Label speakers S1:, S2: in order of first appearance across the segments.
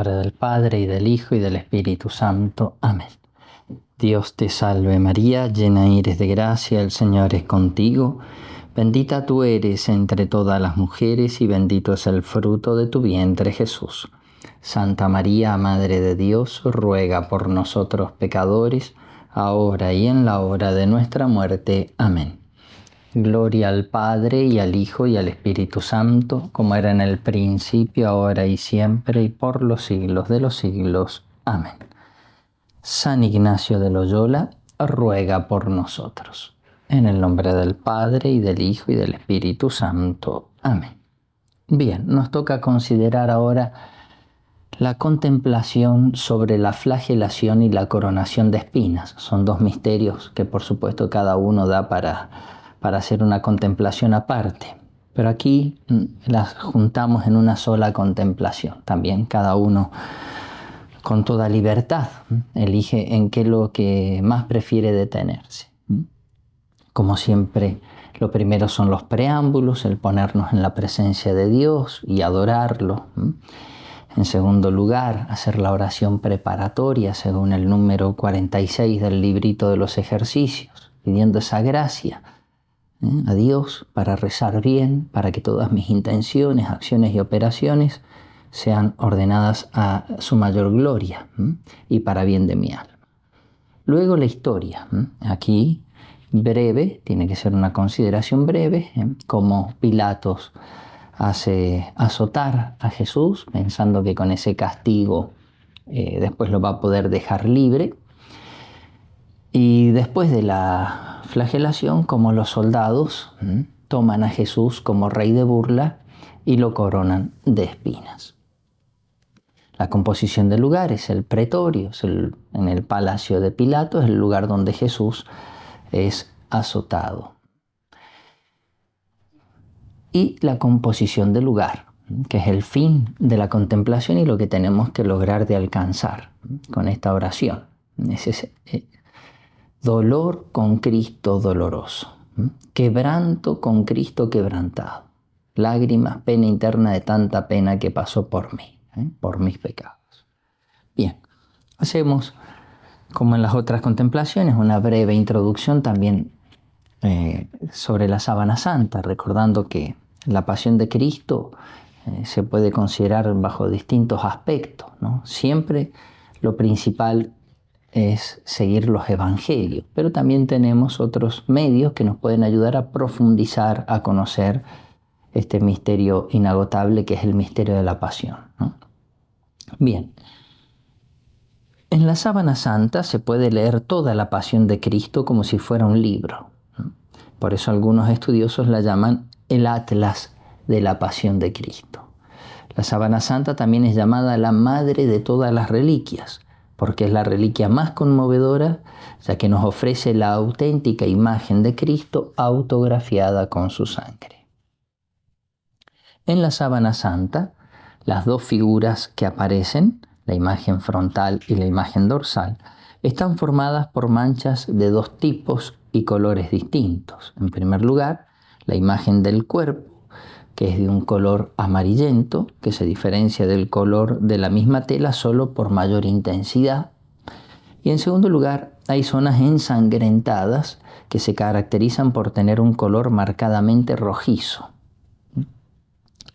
S1: nombre del Padre, y del Hijo, y del Espíritu Santo. Amén. Dios te salve María, llena eres de gracia, el Señor es contigo. Bendita tú eres entre todas las mujeres, y bendito es el fruto de tu vientre, Jesús. Santa María, Madre de Dios, ruega por nosotros pecadores, ahora y en la hora de nuestra muerte. Amén. Gloria al Padre, y al Hijo, y al Espíritu Santo, como era en el principio, ahora y siempre, y por los siglos de los siglos. Amén. San Ignacio de Loyola, ruega por nosotros. En el nombre del Padre, y del Hijo, y del Espíritu Santo. Amén. Bien, nos toca considerar ahora la contemplación sobre la flagelación y la coronación de espinas. Son dos misterios que por supuesto cada uno da para hacer una contemplación aparte. Pero aquí las juntamos en una sola contemplación. También cada uno con toda libertad elige en qué lo que más prefiere detenerse. Como siempre, lo primero son los preámbulos, el ponernos en la presencia de Dios y adorarlo. En segundo lugar, hacer la oración preparatoria según el número 46 del librito de los ejercicios, pidiendo esa gracia a Dios para rezar bien, para que todas mis intenciones, acciones y operaciones sean ordenadas a su mayor gloria y para bien de mi alma. Luego la historia. Aquí breve, tiene que ser una consideración breve, como Pilatos hace azotar a Jesús, pensando que con ese castigo después lo va a poder dejar libre. Y después de la flagelación, como los soldados toman a Jesús como rey de burla y lo coronan de espinas. La composición del lugar es el pretorio, en el palacio de Pilato, es el lugar donde Jesús es azotado. Y la composición del lugar, que es el fin de la contemplación y lo que tenemos que lograr de alcanzar con esta oración. Es ese dolor con Cristo doloroso, quebranto con Cristo quebrantado, lágrimas, pena interna de tanta pena que pasó por mí, por mis pecados. Bien, hacemos como en las otras contemplaciones una breve introducción también sobre la sábana santa, recordando que la pasión de Cristo se puede considerar bajo distintos aspectos, ¿no? Siempre lo principal es seguir los evangelios, pero también tenemos otros medios que nos pueden ayudar a profundizar, a conocer este misterio inagotable que es el misterio de la pasión, ¿no? Bien, en la sábana santa se puede leer toda la pasión de Cristo como si fuera un libro, ¿no? Por eso algunos estudiosos la llaman el atlas de la pasión de Cristo. La sábana santa también es llamada la madre de todas las reliquias, porque es la reliquia más conmovedora, ya que nos ofrece la auténtica imagen de Cristo autografiada con su sangre. En la sábana santa, las dos figuras que aparecen, la imagen frontal y la imagen dorsal, están formadas por manchas de dos tipos y colores distintos. En primer lugar, la imagen del cuerpo, que es de un color amarillento, que se diferencia del color de la misma tela solo por mayor intensidad. Y en segundo lugar, hay zonas ensangrentadas que se caracterizan por tener un color marcadamente rojizo.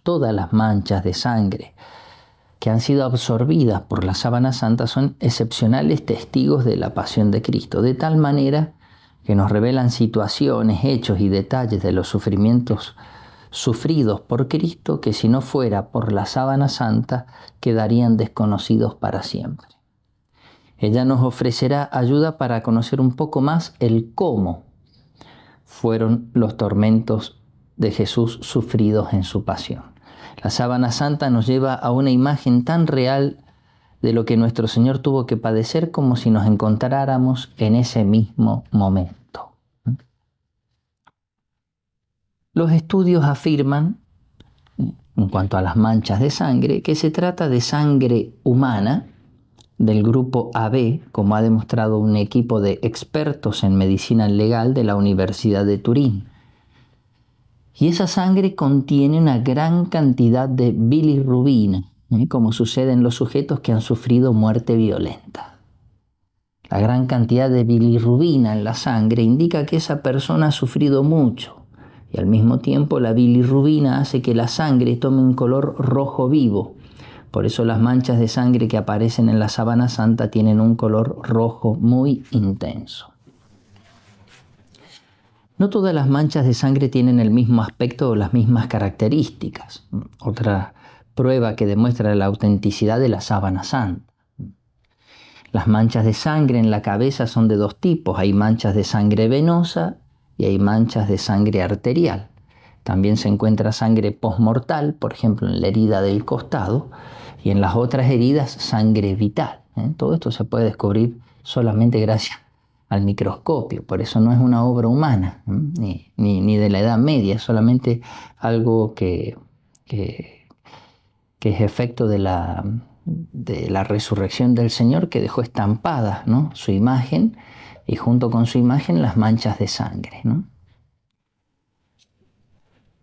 S1: Todas las manchas de sangre que han sido absorbidas por la sábana santa son excepcionales testigos de la pasión de Cristo, de tal manera que nos revelan situaciones, hechos y detalles de los sufrimientos sufridos por Cristo que si no fuera por la sábana santa quedarían desconocidos para siempre. Ella nos ofrecerá ayuda para conocer un poco más el cómo fueron los tormentos de Jesús sufridos en su pasión. La sábana santa nos lleva a una imagen tan real de lo que nuestro Señor tuvo que padecer como si nos encontráramos en ese mismo momento. Los estudios afirman, en cuanto a las manchas de sangre, que se trata de sangre humana del grupo AB, como ha demostrado un equipo de expertos en medicina legal de la Universidad de Turín. Y esa sangre contiene una gran cantidad de bilirrubina, como sucede en los sujetos que han sufrido muerte violenta. La gran cantidad de bilirrubina en la sangre indica que esa persona ha sufrido mucho, y al mismo tiempo la bilirrubina hace que la sangre tome un color rojo vivo. Por eso las manchas de sangre que aparecen en la sábana santa tienen un color rojo muy intenso. No todas las manchas de sangre tienen el mismo aspecto o las mismas características. Otra prueba que demuestra la autenticidad de la sábana santa. Las manchas de sangre en la cabeza son de dos tipos. Hay manchas de sangre venosa y hay manchas de sangre arterial. También se encuentra sangre posmortal, por ejemplo en la herida del costado, y en las otras heridas sangre vital. Todo esto se puede descubrir solamente gracias al microscopio, por eso no es una obra humana, ni de la Edad Media, es solamente algo que es efecto de la resurrección del Señor, que dejó estampada, ¿no?, su imagen, y junto con su imagen las manchas de sangre, ¿no?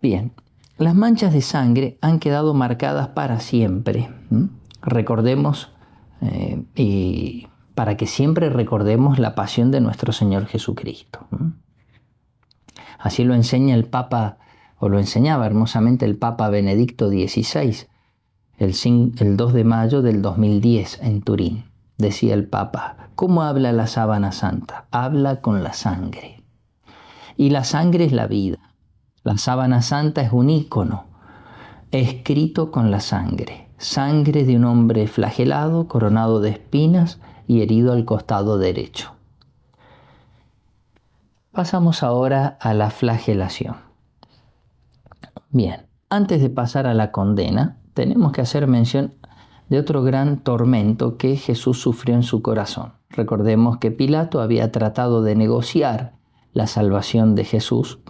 S1: Bien, las manchas de sangre han quedado marcadas para siempre. Recordemos, y para que siempre recordemos la pasión de nuestro Señor Jesucristo. Así lo enseña el Papa, o lo enseñaba hermosamente el Papa Benedicto XVI, el 2 de mayo del 2010 en Turín. Decía el Papa: ¿cómo habla la sábana santa? Habla con la sangre. Y la sangre es la vida. La sábana santa es un ícono escrito con la sangre. Sangre de un hombre flagelado, coronado de espinas y herido al costado derecho. Pasamos ahora a la flagelación. Bien, antes de pasar a la condena, tenemos que hacer mención de otro gran tormento que Jesús sufrió en su corazón. Recordemos que Pilato había tratado de negociar la salvación de Jesús,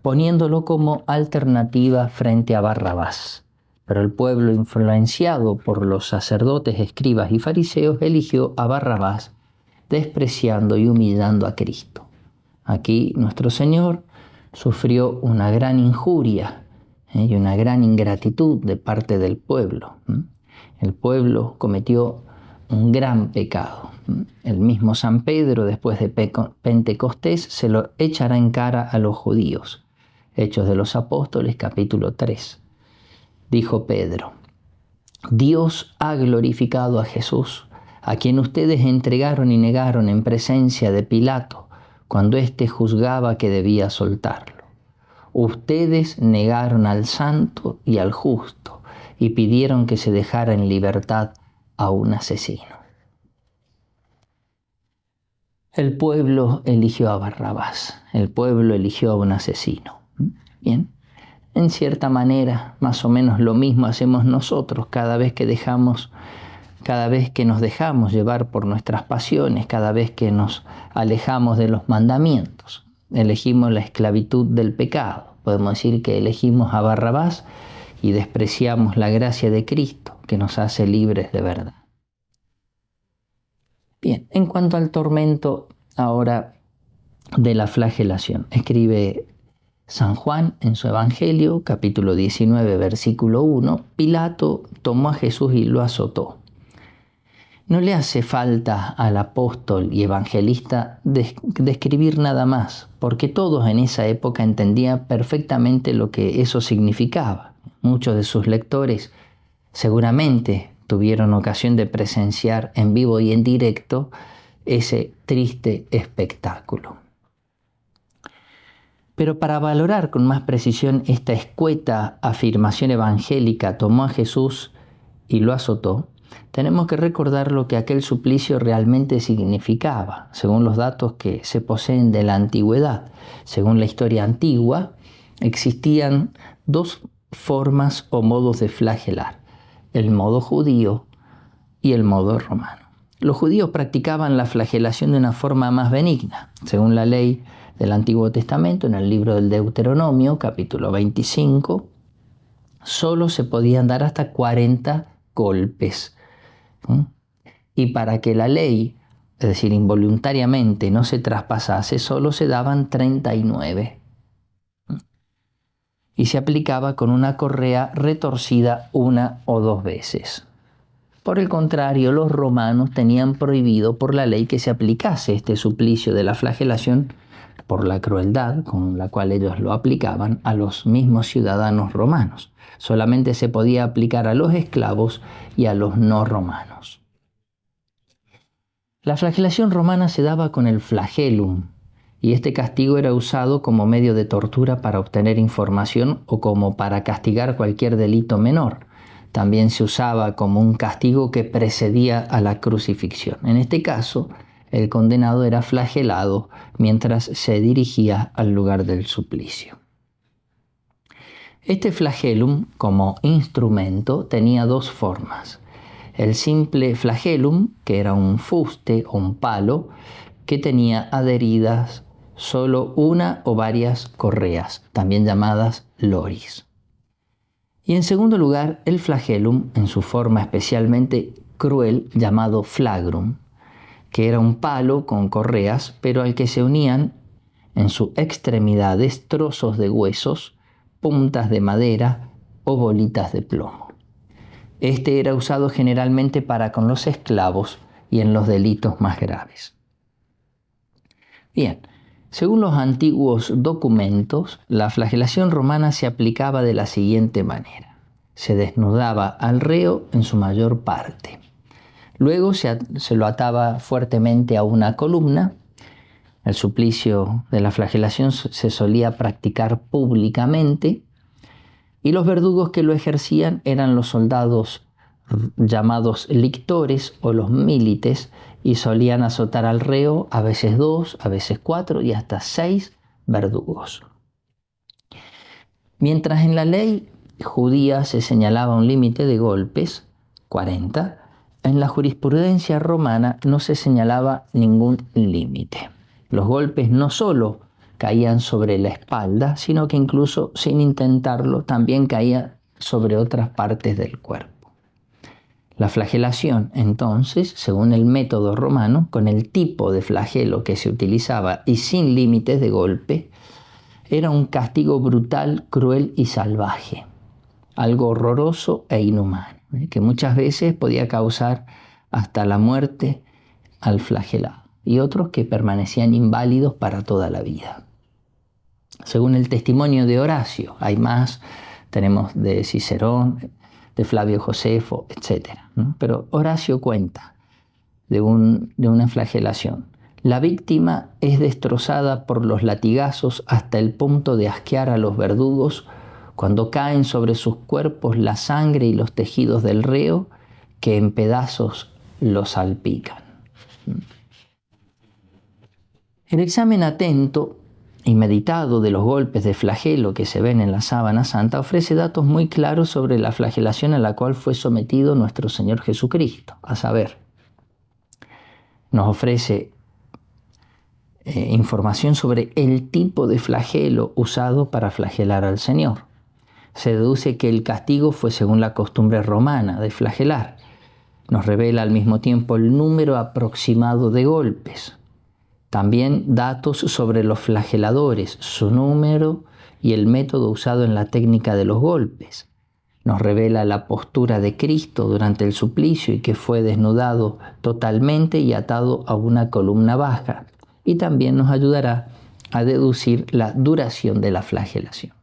S1: poniéndolo como alternativa frente a Barrabás. Pero el pueblo, influenciado por los sacerdotes, escribas y fariseos, eligió a Barrabás, despreciando y humillando a Cristo. Aquí nuestro Señor sufrió una gran injuria y una gran ingratitud de parte del pueblo. El pueblo cometió un gran pecado. El mismo San Pedro, después de Pentecostés, se lo echará en cara a los judíos. Hechos de los Apóstoles, capítulo 3. Dijo Pedro: Dios ha glorificado a Jesús, a quien ustedes entregaron y negaron en presencia de Pilato, cuando éste juzgaba que debía soltarlo. Ustedes negaron al santo y al justo y pidieron que se dejara en libertad a un asesino. El pueblo eligió a Barrabás, el pueblo eligió a un asesino. Bien, en cierta manera, más o menos lo mismo hacemos nosotros cada vez que nos dejamos llevar por nuestras pasiones, cada vez que nos alejamos de los mandamientos. Elegimos la esclavitud del pecado. Podemos decir que elegimos a Barrabás y despreciamos la gracia de Cristo, que nos hace libres de verdad. Bien, en cuanto al tormento ahora de la flagelación, escribe San Juan en su Evangelio, capítulo 19, versículo 1, Pilato tomó a Jesús y lo azotó. No le hace falta al apóstol y evangelista describir nada más, porque todos en esa época entendían perfectamente lo que eso significaba. Muchos de sus lectores seguramente tuvieron ocasión de presenciar en vivo y en directo ese triste espectáculo. Pero para valorar con más precisión esta escueta afirmación evangélica, tomó a Jesús y lo azotó, tenemos que recordar lo que aquel suplicio realmente significaba, según los datos que se poseen de la antigüedad. Según la historia antigua, existían dos formas o modos de flagelar: el modo judío y el modo romano. Los judíos practicaban la flagelación de una forma más benigna. Según la ley del Antiguo Testamento, en el libro del Deuteronomio, capítulo 25, solo se podían dar hasta 40 golpes. Y para que la ley, es decir, involuntariamente, no se traspasase, solo se daban 39. y se aplicaba con una correa retorcida 1 o 2 veces. Por el contrario, los romanos tenían prohibido por la ley que se aplicase este suplicio de la flagelación por la crueldad con la cual ellos lo aplicaban a los mismos ciudadanos romanos. Solamente se podía aplicar a los esclavos y a los no romanos. La flagelación romana se daba con el flagellum, y este castigo era usado como medio de tortura para obtener información o como para castigar cualquier delito menor. También se usaba como un castigo que precedía a la crucifixión. En este caso, el condenado era flagelado mientras se dirigía al lugar del suplicio. Este flagellum, como instrumento, tenía 2 formas. El simple flagellum, que era un fuste o un palo, que tenía adheridas solo una o varias correas, también llamadas loris. Y en segundo lugar, el flagellum, en su forma especialmente cruel, llamado flagrum, que era un palo con correas, pero al que se unían en sus extremidades trozos de huesos, puntas de madera o bolitas de plomo. Este era usado generalmente para con los esclavos y en los delitos más graves. Bien, según los antiguos documentos, la flagelación romana se aplicaba de la siguiente manera. Se desnudaba al reo en su mayor parte. Luego se lo ataba fuertemente a una columna. El suplicio de la flagelación se solía practicar públicamente y los verdugos que lo ejercían eran los soldados llamados lictores o los milites, y solían azotar al reo a veces 2, a veces 4 y hasta 6 verdugos. Mientras en la ley judía se señalaba un límite de golpes, 40, en la jurisprudencia romana no se señalaba ningún límite. Los golpes no solo caían sobre la espalda, sino que incluso sin intentarlo también caían sobre otras partes del cuerpo. La flagelación, entonces, según el método romano, con el tipo de flagelo que se utilizaba y sin límites de golpe, era un castigo brutal, cruel y salvaje, algo horroroso e inhumano, que muchas veces podía causar hasta la muerte al flagelado, y otros que permanecían inválidos para toda la vida. Según el testimonio de Horacio, hay más, tenemos de Cicerón, de Flavio Josefo, etc. Pero Horacio cuenta de una flagelación. La víctima es destrozada por los latigazos hasta el punto de asquear a los verdugos cuando caen sobre sus cuerpos la sangre y los tejidos del reo, que en pedazos los salpican. El examen atento y meditado de los golpes de flagelo que se ven en la Sábana Santa ofrece datos muy claros sobre la flagelación a la cual fue sometido nuestro Señor Jesucristo. A saber, nos ofrece información sobre el tipo de flagelo usado para flagelar al Señor. Se deduce que el castigo fue según la costumbre romana de flagelar. Nos revela al mismo tiempo el número aproximado de golpes. También datos sobre los flageladores, su número y el método usado en la técnica de los golpes. Nos revela la postura de Cristo durante el suplicio y que fue desnudado totalmente y atado a una columna baja. Y también nos ayudará a deducir la duración de la flagelación.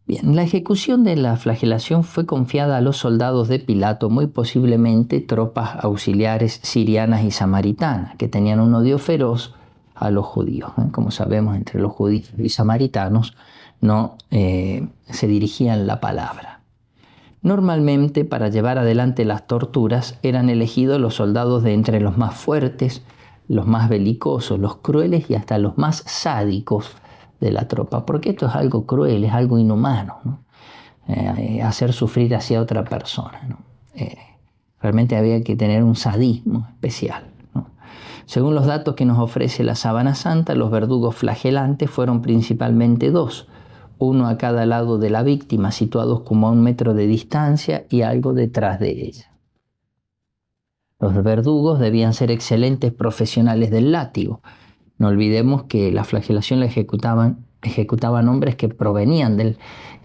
S1: Bien, la ejecución de la flagelación fue confiada a los soldados de Pilato, muy posiblemente tropas auxiliares sirianas y samaritanas, que tenían un odio feroz a los judíos. Como sabemos, entre los judíos y samaritanos no se dirigían la palabra. Normalmente, para llevar adelante las torturas, eran elegidos los soldados de entre los más fuertes, los más belicosos, los crueles y hasta los más sádicos de la tropa, porque esto es algo cruel, es algo inhumano, ¿no? Hacer sufrir hacia otra persona, ¿no? Realmente había que tener un sadismo especial, ¿no? Según los datos que nos ofrece la Sábana Santa, los verdugos flagelantes fueron principalmente 2, uno a cada lado de la víctima, situados como a 1 metro de distancia y algo detrás de ella. Los verdugos debían ser excelentes profesionales del látigo. No olvidemos que la flagelación la ejecutaban ejecutaban hombres que provenían del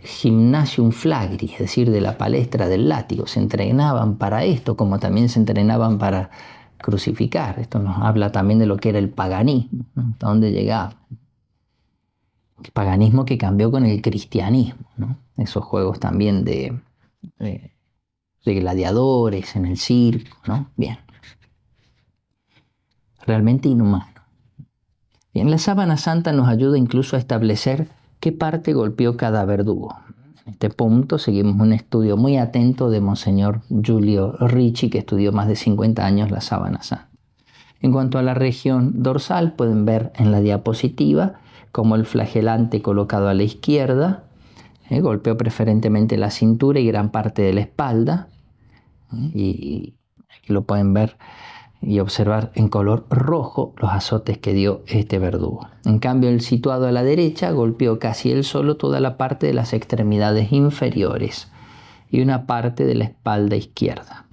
S1: gymnasium flagri, es decir, de la palestra del látigo. Se entrenaban para esto, como también se entrenaban para crucificar. Esto nos habla también de lo que era el paganismo, ¿no? Hasta dónde llegaba. El paganismo que cambió con el cristianismo, ¿no? Esos juegos también de gladiadores en el circo, ¿no? Bien. Realmente inhumano. Bien, la sábana santa nos ayuda incluso a establecer qué parte golpeó cada verdugo. En este punto seguimos un estudio muy atento de Monseñor Giulio Ricci, que estudió más de 50 años la sábana santa. En cuanto a la región dorsal, pueden ver en la diapositiva como el flagelante colocado a la izquierda golpeó preferentemente la cintura y gran parte de la espalda. Y aquí lo pueden ver y observar en color rojo los azotes que dio este verdugo. En cambio, el situado a la derecha golpeó casi él solo toda la parte de las extremidades inferiores y una parte de la espalda izquierda.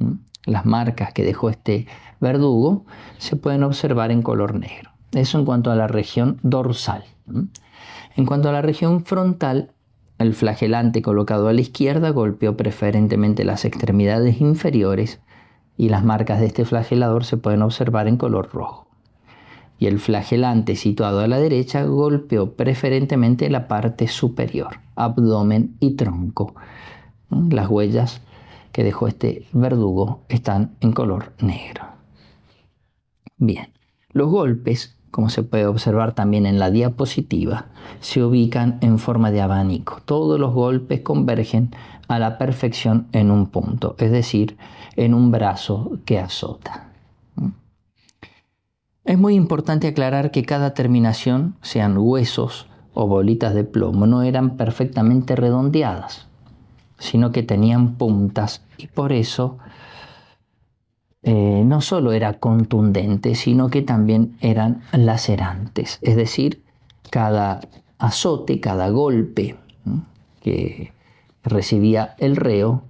S1: Las marcas que dejó este verdugo se pueden observar en color negro. Eso en cuanto a la región dorsal. En cuanto a la región frontal, el flagelante colocado a la izquierda golpeó preferentemente las extremidades inferiores y las marcas de este flagelador se pueden observar en color rojo. Y el flagelante situado a la derecha golpeó preferentemente la parte superior, abdomen y tronco. Las huellas que dejó este verdugo están en color negro. Bien, los golpes, como se puede observar también en la diapositiva, se ubican en forma de abanico. Todos los golpes convergen a la perfección en un punto, es decir, en un brazo que azota. Es muy importante aclarar que cada terminación, sean huesos o bolitas de plomo, no eran perfectamente redondeadas, sino que tenían puntas y por eso no solo era contundente, sino que también eran lacerantes. Es decir, cada azote, cada golpe que recibía el reo,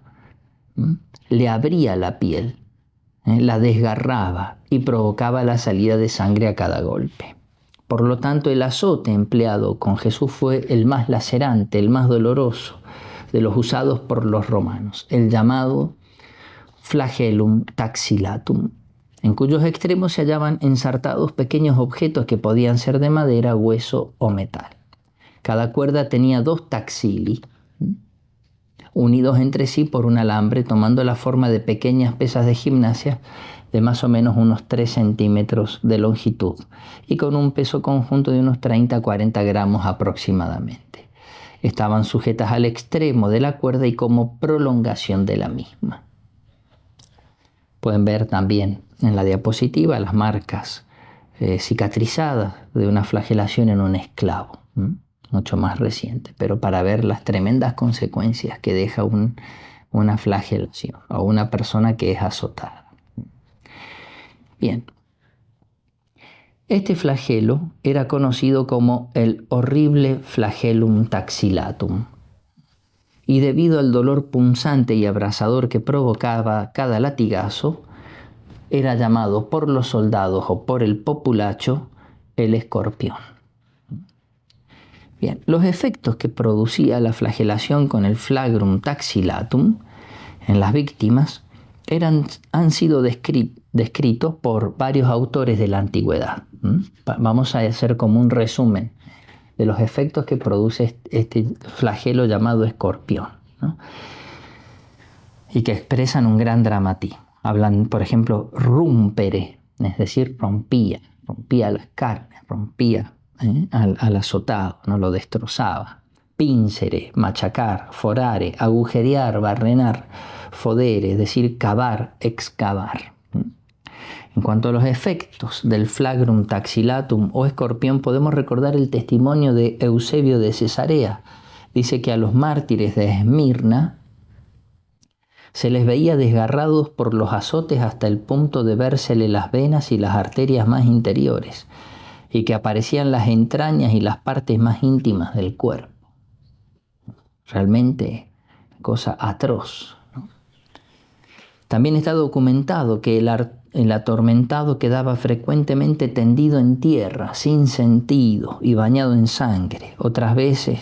S1: le abría la piel, la desgarraba y provocaba la salida de sangre a cada golpe. Por lo tanto, el azote empleado con Jesús fue el más lacerante, el más doloroso de los usados por los romanos, el llamado flagellum taxillatum, en cuyos extremos se hallaban ensartados pequeños objetos que podían ser de madera, hueso o metal. Cada cuerda tenía 2 taxili, unidos entre sí por un alambre, tomando la forma de pequeñas pesas de gimnasia de más o menos unos 3 centímetros de longitud y con un peso conjunto de unos 30 a 40 gramos aproximadamente. Estaban sujetas al extremo de la cuerda y como prolongación de la misma. Pueden ver también en la diapositiva las marcas cicatrizadas de una flagelación en un esclavo, mucho más reciente, pero para ver las tremendas consecuencias que deja una flagelación o una persona que es azotada. Bien, este flagelo era conocido como el horrible flagellum taxillatum. Y debido al dolor punzante y abrasador que provocaba cada latigazo, era llamado por los soldados o por el populacho el escorpión. Bien, los efectos que producía la flagelación con el flagrum taxillatum en las víctimas han sido descritos por varios autores de la antigüedad. Vamos a hacer como un resumen de los efectos que produce este flagelo llamado escorpión, ¿no? Y que expresan un gran dramatismo. Hablan, por ejemplo, rumpere, es decir, rompía las carnes, rompía al azotado, no lo destrozaba. Pincere, machacar, forare, agujerear, barrenar, fodere, es decir, cavar, excavar. En cuanto a los efectos del flagrum taxillatum o escorpión, podemos recordar el testimonio de Eusebio de Cesarea. Dice que a los mártires de Esmirna se les veía desgarrados por los azotes hasta el punto de vérsele las venas y las arterias más interiores, y que aparecían las entrañas y las partes más íntimas del cuerpo. Realmente cosa atroz, ¿no? También está documentado que el atormentado quedaba frecuentemente tendido en tierra, sin sentido y bañado en sangre. Otras veces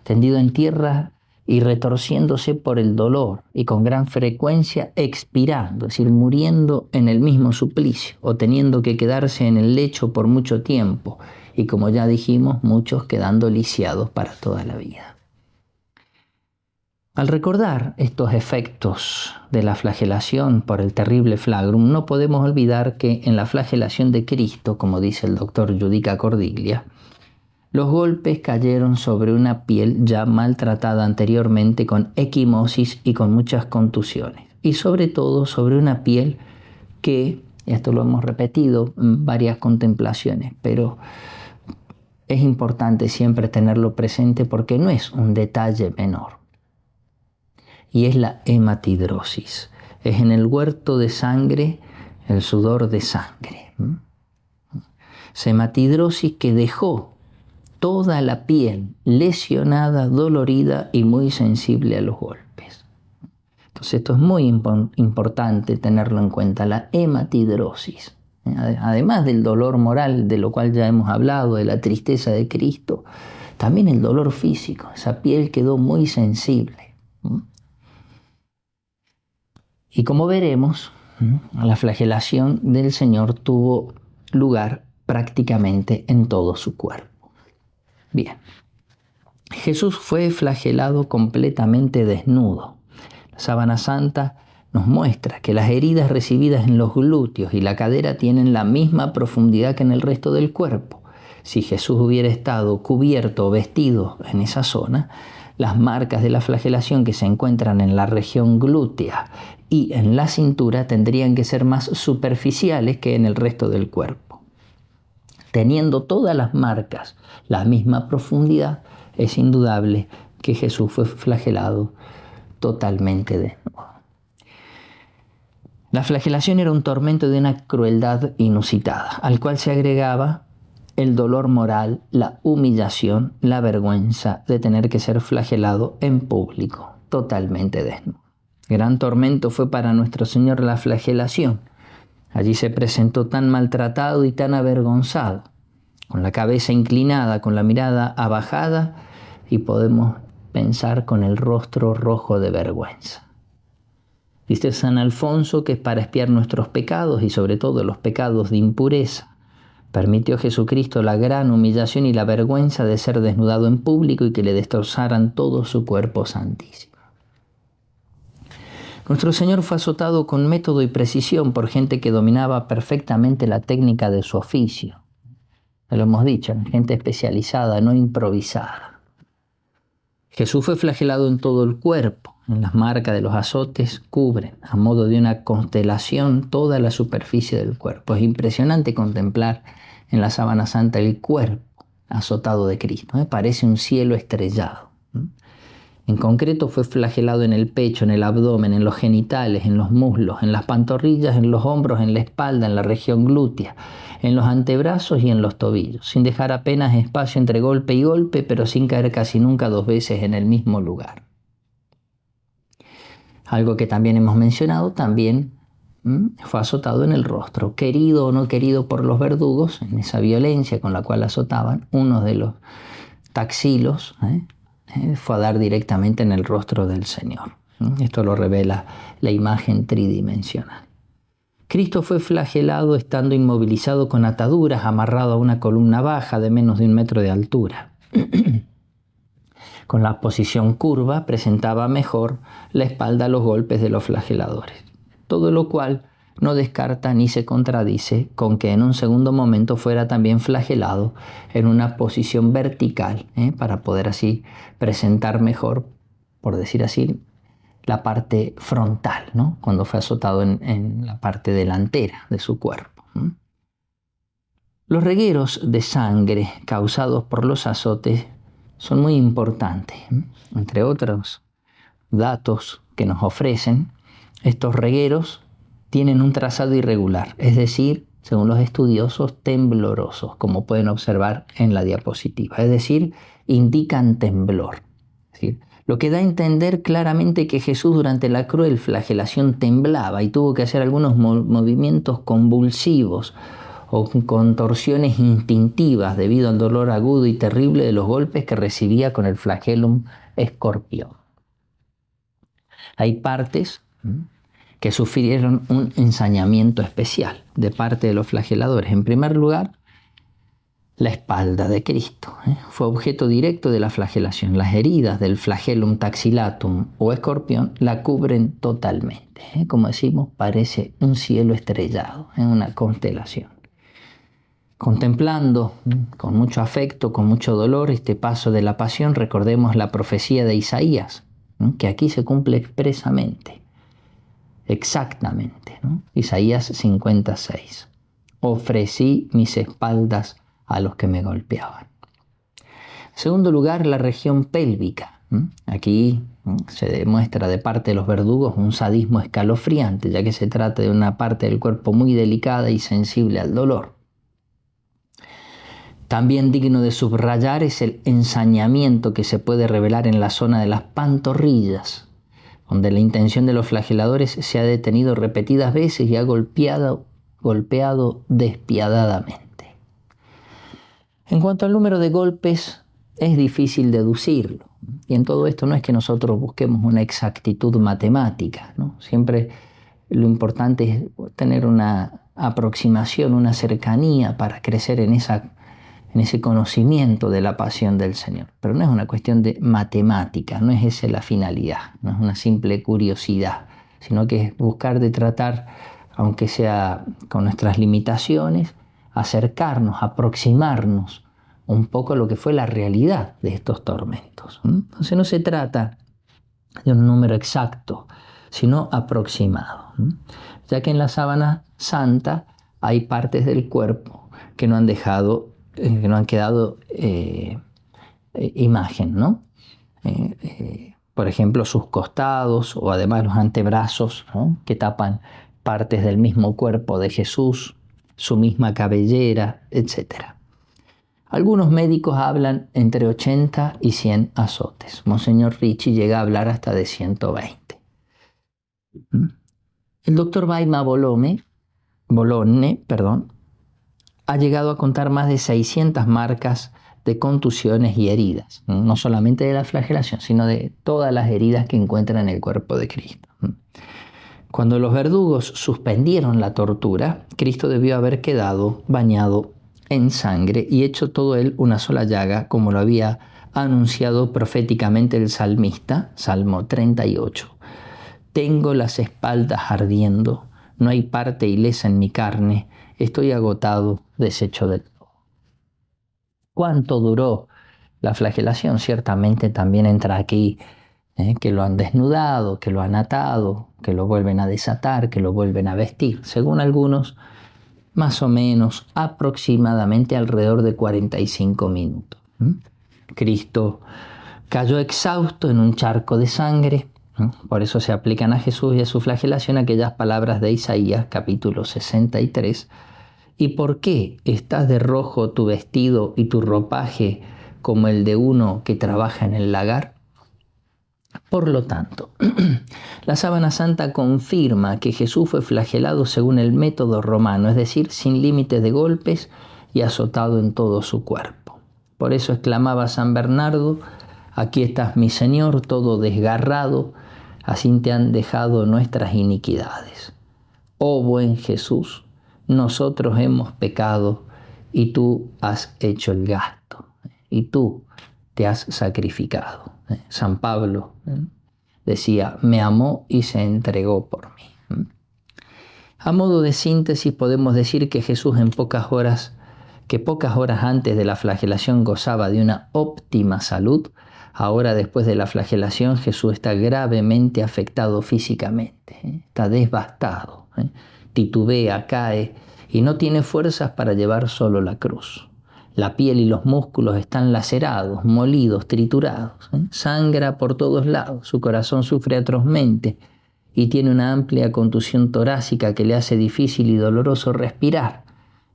S1: tendido en tierra y retorciéndose por el dolor y con gran frecuencia expirando, es decir, muriendo en el mismo suplicio o teniendo que quedarse en el lecho por mucho tiempo y, como ya dijimos, muchos quedando lisiados para toda la vida. Al recordar estos efectos de la flagelación por el terrible flagrum, no podemos olvidar que en la flagelación de Cristo, como dice el doctor Giudica Cordiglia, los golpes cayeron sobre una piel ya maltratada anteriormente con equimosis y con muchas contusiones, y sobre todo sobre una piel que, esto lo hemos repetido en varias contemplaciones, pero es importante siempre tenerlo presente porque no es un detalle menor. Y es la hematidrosis. Es en el huerto de sangre, el sudor de sangre. Esa hematidrosis que dejó toda la piel lesionada, dolorida y muy sensible a los golpes. Entonces esto es muy importante tenerlo en cuenta, la hematidrosis. Además del dolor moral, de lo cual ya hemos hablado, de la tristeza de Cristo, también el dolor físico. Esa piel quedó muy sensible. Y como veremos, la flagelación del Señor tuvo lugar prácticamente en todo su cuerpo. Bien, Jesús fue flagelado completamente desnudo. La sábana santa nos muestra que las heridas recibidas en los glúteos y la cadera tienen la misma profundidad que en el resto del cuerpo. Si Jesús hubiera estado cubierto o vestido en esa zona, las marcas de la flagelación que se encuentran en la región glútea y en la cintura tendrían que ser más superficiales que en el resto del cuerpo. Teniendo todas las marcas la misma profundidad, es indudable que Jesús fue flagelado totalmente desnudo. La flagelación era un tormento de una crueldad inusitada, al cual se agregaba el dolor moral, la humillación, la vergüenza de tener que ser flagelado en público, totalmente desnudo. Gran tormento fue para nuestro Señor la flagelación. Allí se presentó tan maltratado y tan avergonzado, con la cabeza inclinada, con la mirada abajada, y podemos pensar con el rostro rojo de vergüenza. Dice San Alfonso que es para expiar nuestros pecados y sobre todo los pecados de impureza. Permitió Jesucristo la gran humillación y la vergüenza de ser desnudado en público y que le destrozaran todo su cuerpo santísimo. Nuestro Señor fue azotado con método y precisión por gente que dominaba perfectamente la técnica de su oficio. Lo hemos dicho, gente especializada, no improvisada. Jesús fue flagelado en todo el cuerpo. En las marcas de los azotes cubren, a modo de una constelación, toda la superficie del cuerpo. Es impresionante contemplar en la sábana santa el cuerpo azotado de Cristo. Parece un cielo estrellado. En concreto fue flagelado en el pecho, en el abdomen, en los genitales, en los muslos, en las pantorrillas, en los hombros, en la espalda, en la región glútea, en los antebrazos y en los tobillos, sin dejar apenas espacio entre golpe y golpe, pero sin caer casi nunca dos veces en el mismo lugar. Algo que también hemos mencionado, también fue azotado en el rostro, querido o no querido por los verdugos, en esa violencia con la cual azotaban, uno de los taxilos fue a dar directamente en el rostro del Señor. Esto lo revela la imagen tridimensional. Cristo fue flagelado estando inmovilizado con ataduras, amarrado a una columna baja de menos de 1 metro de altura. Con la posición curva presentaba mejor la espalda a los golpes de los flageladores. Todo lo cual no descarta ni se contradice con que en un segundo momento fuera también flagelado en una posición vertical, para poder así presentar mejor, por decir así, la parte frontal, ¿no? Cuando fue azotado en la parte delantera de su cuerpo. Los regueros de sangre causados por los azotes son muy importantes. Entre otros datos que nos ofrecen, estos regueros tienen un trazado irregular, es decir, según los estudiosos, temblorosos, como pueden observar en la diapositiva. Es decir, indican temblor. Es decir, lo que da a entender claramente que Jesús durante la cruel flagelación temblaba y tuvo que hacer algunos movimientos convulsivos o contorsiones instintivas debido al dolor agudo y terrible de los golpes que recibía con el flagellum escorpión. Hay partes que sufrieron un ensañamiento especial de parte de los flageladores. En primer lugar, la espalda de Cristo fue objeto directo de la flagelación. Las heridas del flagellum taxillatum o escorpión la cubren totalmente. Como decimos, parece un cielo estrellado, una constelación. Contemplando con mucho afecto, con mucho dolor, este paso de la pasión, recordemos la profecía de Isaías, que aquí se cumple expresamente, exactamente, ¿no? Isaías 56. Ofrecí mis espaldas a los que me golpeaban. En segundo lugar, la región pélvica. Aquí se demuestra de parte de los verdugos un sadismo escalofriante, ya que se trata de una parte del cuerpo muy delicada y sensible al dolor. También digno de subrayar es el ensañamiento que se puede revelar en la zona de las pantorrillas, donde la intención de los flageladores se ha detenido repetidas veces y ha golpeado despiadadamente. En cuanto al número de golpes, es difícil deducirlo. Y en todo esto no es que nosotros busquemos una exactitud matemática, ¿no? Siempre lo importante es tener una aproximación, una cercanía para crecer en ese conocimiento de la pasión del Señor. Pero no es una cuestión de matemática, no es esa la finalidad, no es una simple curiosidad, sino que es buscar de tratar, aunque sea con nuestras limitaciones, acercarnos, aproximarnos un poco a lo que fue la realidad de estos tormentos. Entonces no se trata de un número exacto, sino aproximado, ya que en la sábana santa hay partes del cuerpo que no han quedado imagen, ¿no? Por ejemplo, sus costados o además los antebrazos, ¿no? Que tapan partes del mismo cuerpo de Jesús, su misma cabellera, etc. Algunos médicos hablan entre 80 y 100 azotes. Monseñor Ricci llega a hablar hasta de 120. El doctor Baima Bolone, ha llegado a contar más de 600 marcas de contusiones y heridas, no solamente de la flagelación, sino de todas las heridas que encuentran en el cuerpo de Cristo. Cuando los verdugos suspendieron la tortura, Cristo debió haber quedado bañado en sangre y hecho todo él una sola llaga, como lo había anunciado proféticamente el salmista, Salmo 38. Tengo las espaldas ardiendo, no hay parte ilesa en mi carne, estoy agotado, deshecho del todo. ¿Cuánto duró la flagelación? Ciertamente también entra aquí que lo han desnudado, que lo han atado, que lo vuelven a desatar, que lo vuelven a vestir. Según algunos, más o menos aproximadamente alrededor de 45 minutos. Cristo cayó exhausto en un charco de sangre. Por eso se aplican a Jesús y a su flagelación aquellas palabras de Isaías, capítulo 63. ¿Y por qué estás de rojo tu vestido y tu ropaje como el de uno que trabaja en el lagar? Por lo tanto, la sábana santa confirma que Jesús fue flagelado según el método romano, es decir, sin límites de golpes y azotado en todo su cuerpo. Por eso exclamaba San Bernardo, aquí estás mi Señor, todo desgarrado, así te han dejado nuestras iniquidades. Oh buen Jesús, nosotros hemos pecado y tú has hecho el gasto y tú te has sacrificado. San Pablo decía, me amó y se entregó por mí. A modo de síntesis podemos decir que Jesús pocas horas antes de la flagelación gozaba de una óptima salud. Ahora, después de la flagelación, Jesús está gravemente afectado físicamente, está devastado, titubea, cae y no tiene fuerzas para llevar solo la cruz. La piel y los músculos están lacerados, molidos, triturados. Sangra por todos lados, su corazón sufre atrozmente y tiene una amplia contusión torácica que le hace difícil y doloroso respirar.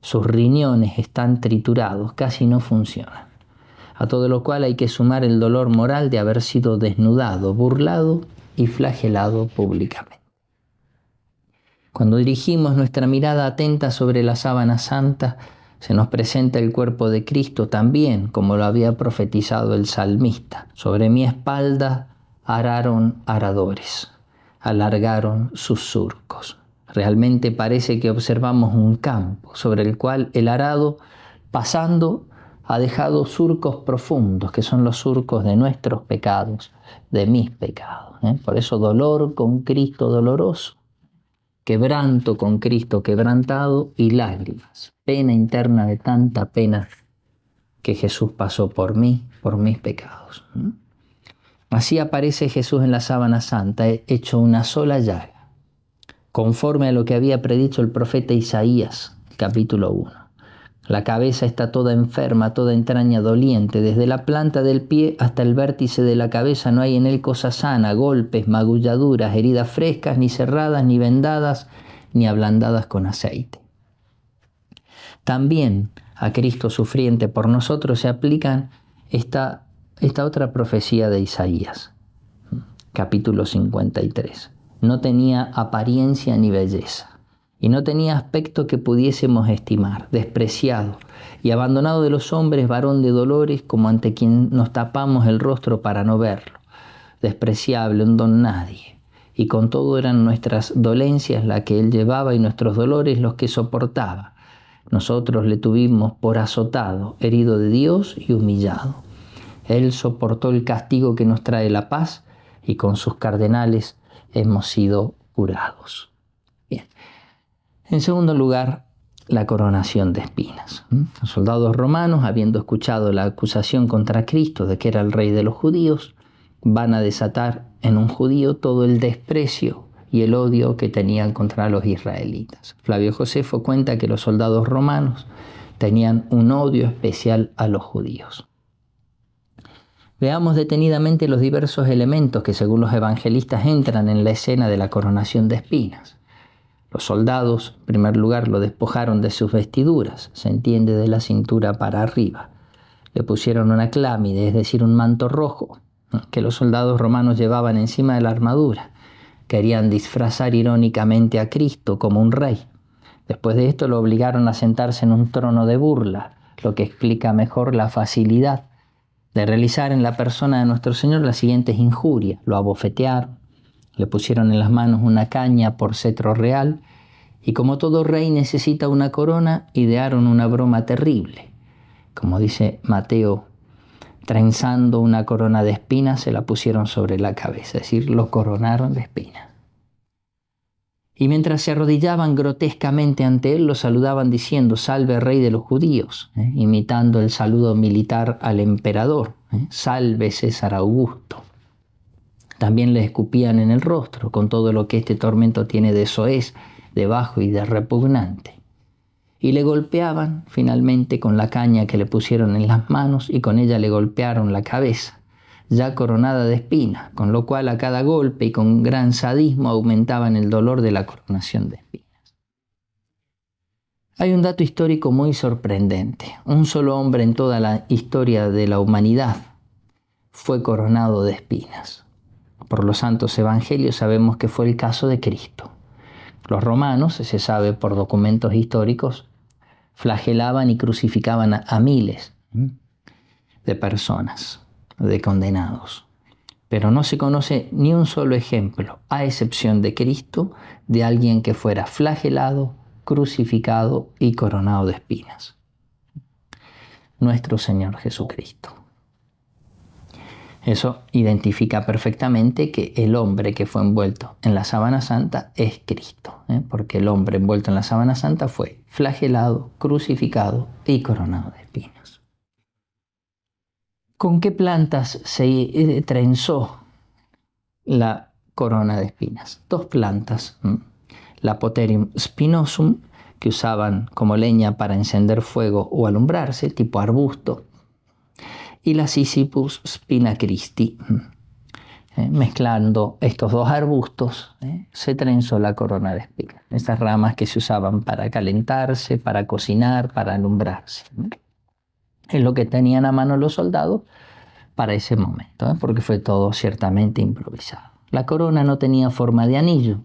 S1: Sus riñones están triturados, casi no funcionan. A todo lo cual hay que sumar el dolor moral de haber sido desnudado, burlado y flagelado públicamente. Cuando dirigimos nuestra mirada atenta sobre la sábana santa, se nos presenta el cuerpo de Cristo también, como lo había profetizado el salmista. Sobre mi espalda araron aradores, alargaron sus surcos. Realmente parece que observamos un campo sobre el cual el arado, pasando, ha dejado surcos profundos, que son los surcos de nuestros pecados, de mis pecados. Por eso dolor con Cristo doloroso, quebranto con Cristo quebrantado y lágrimas, pena interna de tanta pena que Jesús pasó por mí, por mis pecados. Así aparece Jesús en la sábana santa, hecho una sola llaga, conforme a lo que había predicho el profeta Isaías, capítulo 1. La cabeza está toda enferma, toda entraña doliente, desde la planta del pie hasta el vértice de la cabeza no hay en él cosa sana, golpes, magulladuras, heridas frescas, ni cerradas, ni vendadas, ni ablandadas con aceite. También a Cristo sufriente por nosotros se aplican esta otra profecía de Isaías, capítulo 53. No tenía apariencia ni belleza, y no tenía aspecto que pudiésemos estimar, despreciado y abandonado de los hombres, varón de dolores, como ante quien nos tapamos el rostro para no verlo, despreciable, un don nadie. Y con todo eran nuestras dolencias las que él llevaba y nuestros dolores los que soportaba. Nosotros le tuvimos por azotado, herido de Dios y humillado. Él soportó el castigo que nos trae la paz y con sus cardenales hemos sido curados. Bien. En segundo lugar, la coronación de espinas. Los soldados romanos, habiendo escuchado la acusación contra Cristo de que era el rey de los judíos, van a desatar en un judío todo el desprecio y el odio que tenían contra los israelitas. Flavio Josefo cuenta que los soldados romanos tenían un odio especial a los judíos. Veamos detenidamente los diversos elementos que según los evangelistas entran en la escena de la coronación de espinas. Los soldados, en primer lugar, lo despojaron de sus vestiduras, se entiende de la cintura para arriba. Le pusieron una clámide, es decir, un manto rojo, que los soldados romanos llevaban encima de la armadura. Querían disfrazar irónicamente a Cristo como un rey. Después de esto lo obligaron a sentarse en un trono de burla, lo que explica mejor la facilidad de realizar en la persona de nuestro Señor las siguientes injurias. Lo abofetearon, le pusieron en las manos una caña por cetro real y como todo rey necesita una corona, idearon una broma terrible. Como dice Mateo, trenzando una corona de espinas se la pusieron sobre la cabeza, es decir, lo coronaron de espinas. Y mientras se arrodillaban grotescamente ante él, lo saludaban diciendo, salve rey de los judíos, imitando el saludo militar al emperador, salve César Augusto. También le escupían en el rostro, con todo lo que este tormento tiene de soez, de bajo y de repugnante. Y le golpeaban finalmente con la caña que le pusieron en las manos y con ella le golpearon la cabeza, ya coronada de espinas, con lo cual a cada golpe y con gran sadismo aumentaban el dolor de la coronación de espinas. Hay un dato histórico muy sorprendente. Un solo hombre en toda la historia de la humanidad fue coronado de espinas. Por los santos evangelios sabemos que fue el caso de Cristo. Los romanos, se sabe por documentos históricos, flagelaban y crucificaban a miles de personas, de condenados. Pero no se conoce ni un solo ejemplo, a excepción de Cristo, de alguien que fuera flagelado, crucificado y coronado de espinas. Nuestro Señor Jesucristo. Eso identifica perfectamente que el hombre que fue envuelto en la sábana santa es Cristo, porque el hombre envuelto en la sábana santa fue flagelado, crucificado y coronado de espinas. ¿Con qué plantas se trenzó la corona de espinas? Dos plantas, la Potherium spinosum, que usaban como leña para encender fuego o alumbrarse, tipo arbusto, y la Sisyphus spinacristi. Mezclando estos dos arbustos, se trenzó la corona de espinas. Esas ramas que se usaban para calentarse, para cocinar, para alumbrarse. Es lo que tenían a mano los soldados para ese momento, porque fue todo ciertamente improvisado. La corona no tenía forma de anillo,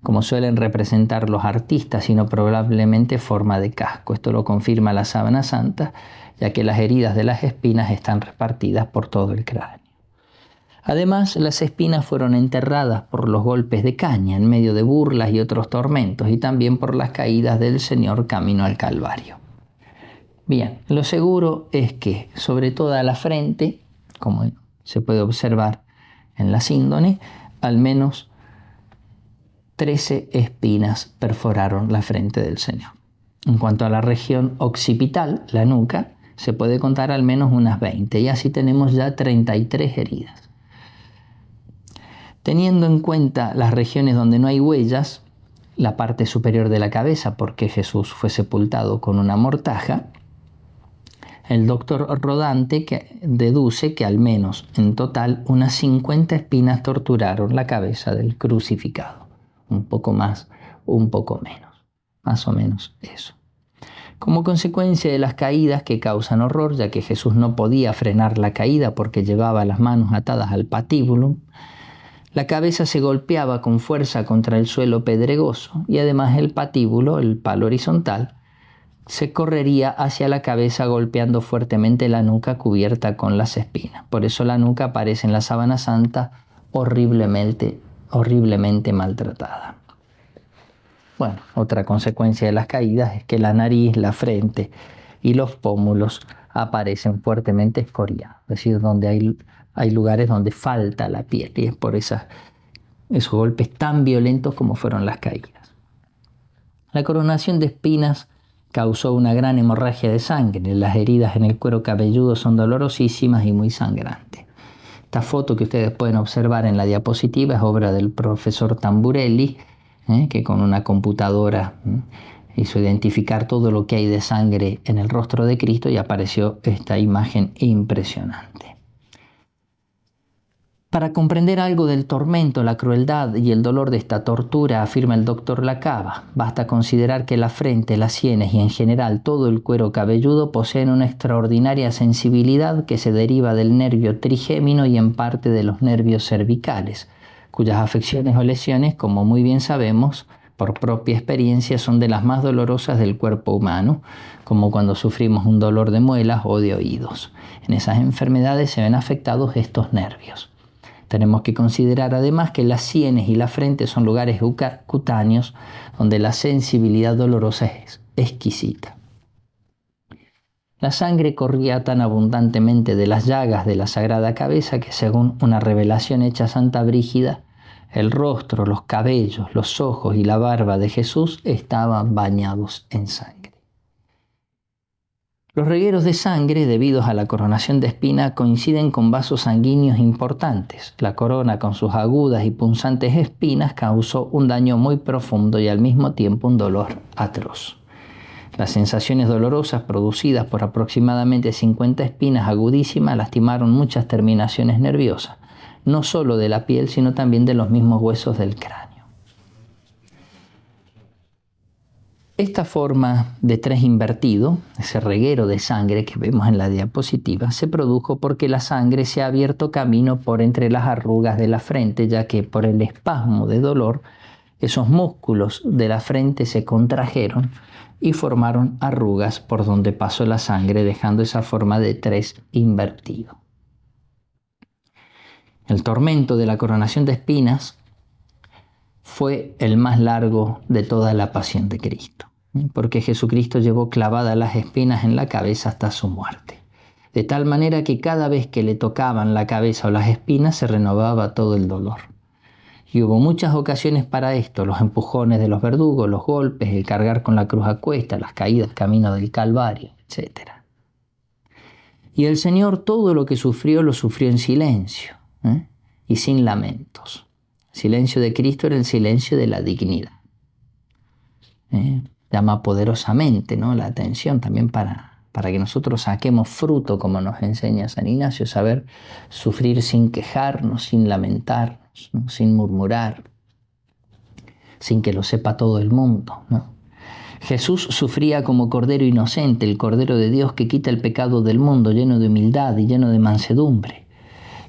S1: como suelen representar los artistas, sino probablemente forma de casco. Esto lo confirma la sábana santa, ya que las heridas de las espinas están repartidas por todo el cráneo. Además, las espinas fueron enterradas por los golpes de caña, en medio de burlas y otros tormentos, y también por las caídas del Señor camino al Calvario. Bien, lo seguro es que sobre toda la frente, como se puede observar en la síndone, al menos 13 espinas perforaron la frente del Señor. En cuanto a la región occipital, la nuca, se puede contar al menos unas 20, y así tenemos ya 33 heridas. Teniendo en cuenta las regiones donde no hay huellas, la parte superior de la cabeza, porque Jesús fue sepultado con una mortaja, el doctor Rodante deduce que al menos en total unas 50 espinas torturaron la cabeza del crucificado. Un poco más, un poco menos. Más o menos eso. Como consecuencia de las caídas que causan horror, ya que Jesús no podía frenar la caída porque llevaba las manos atadas al patíbulo, la cabeza se golpeaba con fuerza contra el suelo pedregoso y además el patíbulo, el palo horizontal, se correría hacia la cabeza golpeando fuertemente la nuca cubierta con las espinas. Por eso la nuca aparece en la sábana santa horriblemente maltratada. Bueno, otra consecuencia de las caídas es que la nariz, la frente y los pómulos aparecen fuertemente escoriados, es decir, donde hay lugares donde falta la piel, y es por esos golpes tan violentos como fueron las caídas. La coronación de espinas causó una gran hemorragia de sangre. Las heridas en el cuero cabelludo son dolorosísimas y muy sangrantes. Esta foto que ustedes pueden observar en la diapositiva es obra del profesor Tamburelli, que con una computadora hizo identificar todo lo que hay de sangre en el rostro de Cristo y apareció esta imagen impresionante. Para comprender algo del tormento, la crueldad y el dolor de esta tortura, afirma el doctor Lacava, basta considerar que la frente, las sienes y en general todo el cuero cabelludo poseen una extraordinaria sensibilidad que se deriva del nervio trigémino y en parte de los nervios cervicales, cuyas afecciones o lesiones, como muy bien sabemos, por propia experiencia son de las más dolorosas del cuerpo humano, como cuando sufrimos un dolor de muelas o de oídos. En esas enfermedades se ven afectados estos nervios. Tenemos que considerar además que las sienes y la frente son lugares cutáneos donde la sensibilidad dolorosa es exquisita. La sangre corría tan abundantemente de las llagas de la Sagrada Cabeza que, según una revelación hecha a Santa Brígida, el rostro, los cabellos, los ojos y la barba de Jesús estaban bañados en sangre. Los regueros de sangre debidos a la coronación de espina coinciden con vasos sanguíneos importantes. La corona con sus agudas y punzantes espinas causó un daño muy profundo y al mismo tiempo un dolor atroz. Las sensaciones dolorosas producidas por aproximadamente 50 espinas agudísimas lastimaron muchas terminaciones nerviosas, no solo de la piel, sino también de los mismos huesos del cráneo. Esta forma de 3 invertido, ese reguero de sangre que vemos en la diapositiva, se produjo porque la sangre se ha abierto camino por entre las arrugas de la frente, ya que por el espasmo de dolor, esos músculos de la frente se contrajeron y formaron arrugas por donde pasó la sangre, dejando esa forma de 3 invertido. El tormento de la coronación de espinas fue el más largo de toda la pasión de Cristo, porque Jesucristo llevó clavadas las espinas en la cabeza hasta su muerte, de tal manera que cada vez que le tocaban la cabeza o las espinas se renovaba todo el dolor. Y hubo muchas ocasiones para esto: los empujones de los verdugos, los golpes, el cargar con la cruz a cuesta, las caídas camino del Calvario, etc. Y el Señor todo lo que sufrió lo sufrió en silencio, y sin lamentos. El silencio de Cristo era el silencio de la dignidad. Llama poderosamente, ¿no?, la atención también para que nosotros saquemos fruto, como nos enseña San Ignacio, saber sufrir sin quejarnos, sin lamentarnos, ¿no?, sin murmurar, sin que lo sepa todo el mundo, ¿no? Jesús sufría como Cordero inocente, el Cordero de Dios que quita el pecado del mundo, lleno de humildad y lleno de mansedumbre.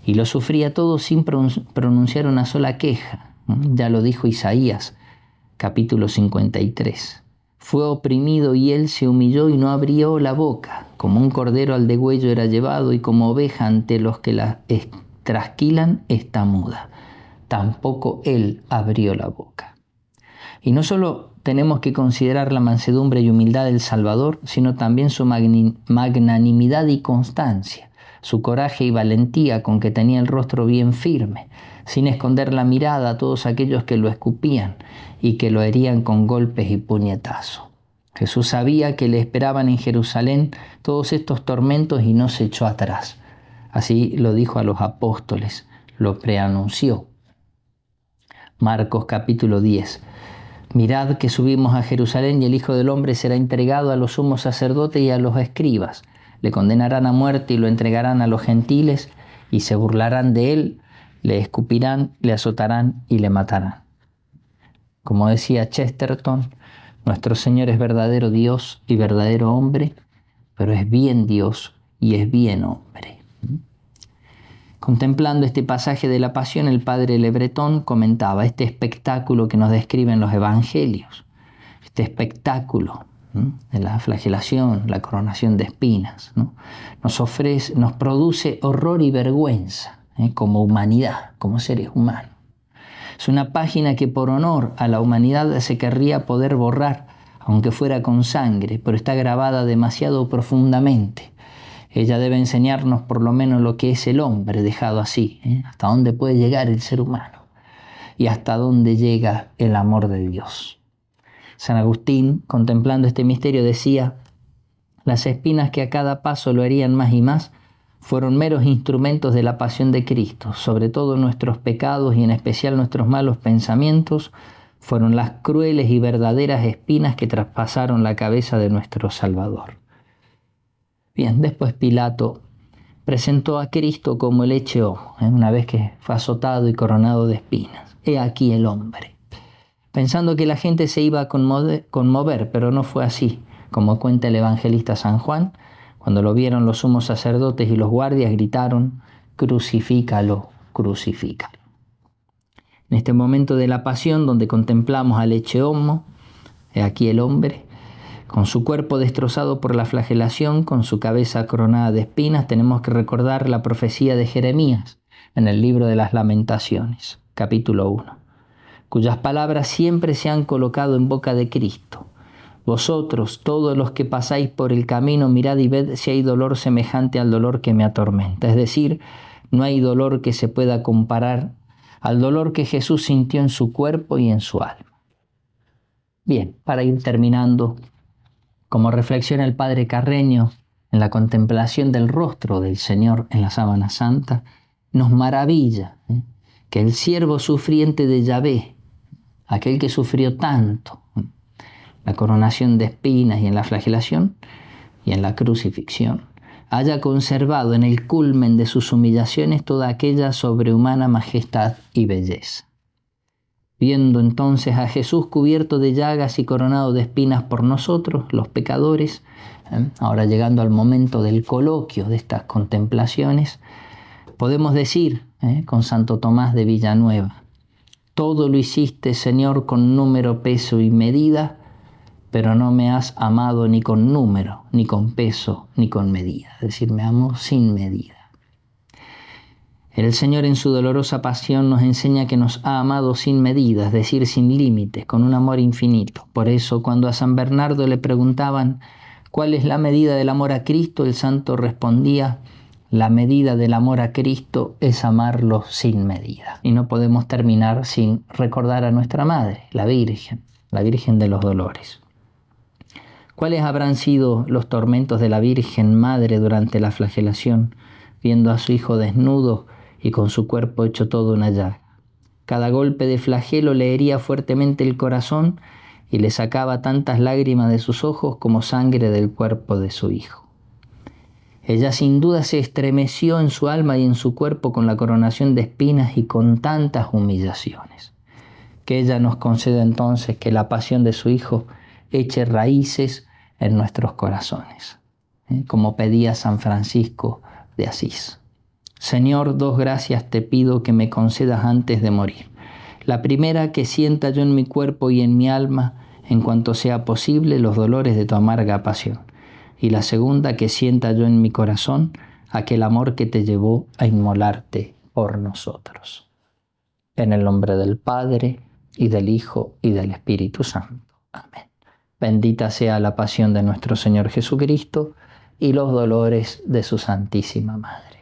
S1: Y lo sufría todo sin pronunciar una sola queja. Ya lo dijo Isaías, capítulo 53. Fue oprimido y él se humilló y no abrió la boca. Como un cordero al degüello era llevado y como oveja ante los que la trasquilan está muda. Tampoco él abrió la boca. Y no solo tenemos que considerar la mansedumbre y humildad del Salvador, sino también su magnanimidad y constancia, su coraje y valentía con que tenía el rostro bien firme, sin esconder la mirada a todos aquellos que lo escupían y que lo herían con golpes y puñetazos. Jesús sabía que le esperaban en Jerusalén todos estos tormentos y no se echó atrás. Así lo dijo a los apóstoles, lo preanunció. Marcos capítulo 10. Mirad que subimos a Jerusalén y el Hijo del Hombre será entregado a los sumos sacerdotes y a los escribas. Le condenarán a muerte y lo entregarán a los gentiles y se burlarán de él, le escupirán, le azotarán y le matarán. Como decía Chesterton, nuestro Señor es verdadero Dios y verdadero hombre, pero es bien Dios y es bien hombre. Contemplando este pasaje de la Pasión, el padre Le Breton comentaba este espectáculo que nos describen los evangelios, este espectáculo de la flagelación, la coronación de espinas, ¿no? Nos produce horror y vergüenza como humanidad, como seres humanos. Es una página que por honor a la humanidad se querría poder borrar, aunque fuera con sangre, pero está grabada demasiado profundamente. Ella debe enseñarnos por lo menos lo que es el hombre dejado así, hasta dónde puede llegar el ser humano y hasta dónde llega el amor de Dios. San Agustín, contemplando este misterio, decía: las espinas que a cada paso lo herían más y más fueron meros instrumentos de la pasión de Cristo. Sobre todo nuestros pecados y en especial nuestros malos pensamientos fueron las crueles y verdaderas espinas que traspasaron la cabeza de nuestro Salvador. Bien, después Pilato presentó a Cristo como el hecho homo, una vez que fue azotado y coronado de espinas. He aquí el hombre. Pensando que la gente se iba a conmover, pero no fue así. Como cuenta el evangelista San Juan, cuando lo vieron los sumos sacerdotes y los guardias gritaron: crucifícalo, crucifícalo. En este momento de la pasión donde contemplamos al hecho homo, he aquí el hombre, con su cuerpo destrozado por la flagelación, con su cabeza coronada de espinas, tenemos que recordar la profecía de Jeremías en el libro de las Lamentaciones, capítulo 1, cuyas palabras siempre se han colocado en boca de Cristo. Vosotros, todos los que pasáis por el camino, mirad y ved si hay dolor semejante al dolor que me atormenta. Es decir, no hay dolor que se pueda comparar al dolor que Jesús sintió en su cuerpo y en su alma. Bien, para ir terminando, como reflexiona el padre Carreño en la contemplación del rostro del Señor en la sábana santa, nos maravilla que el siervo sufriente de Yahvé, aquel que sufrió tanto, la coronación de espinas y en la flagelación y en la crucifixión, haya conservado en el culmen de sus humillaciones toda aquella sobrehumana majestad y belleza. Viendo entonces a Jesús cubierto de llagas y coronado de espinas por nosotros, los pecadores, ahora llegando al momento del coloquio de estas contemplaciones, podemos decir con Santo Tomás de Villanueva: todo lo hiciste, Señor, con número, peso y medida, pero no me has amado ni con número, ni con peso, ni con medida. Es decir, me amo sin medida. El Señor en su dolorosa pasión nos enseña que nos ha amado sin medida, es decir, sin límites, con un amor infinito. Por eso, cuando a San Bernardo le preguntaban cuál es la medida del amor a Cristo, el santo respondía: la medida del amor a Cristo es amarlo sin medida. Y no podemos terminar sin recordar a nuestra Madre, la Virgen de los Dolores. ¿Cuáles habrán sido los tormentos de la Virgen Madre durante la flagelación, viendo a su Hijo desnudo y con su cuerpo hecho todo una llaga? Cada golpe de flagelo le hería fuertemente el corazón y le sacaba tantas lágrimas de sus ojos como sangre del cuerpo de su Hijo. Ella sin duda se estremeció en su alma y en su cuerpo con la coronación de espinas y con tantas humillaciones. Que ella nos conceda entonces que la pasión de su Hijo eche raíces en nuestros corazones, como pedía San Francisco de Asís. Señor, dos gracias te pido que me concedas antes de morir. La primera, que sienta yo en mi cuerpo y en mi alma, en cuanto sea posible, los dolores de tu amarga pasión. Y la segunda, que sienta yo en mi corazón aquel amor que te llevó a inmolarte por nosotros. En el nombre del Padre, y del Hijo, y del Espíritu Santo. Amén. Bendita sea la pasión de nuestro Señor Jesucristo y los dolores de su Santísima Madre.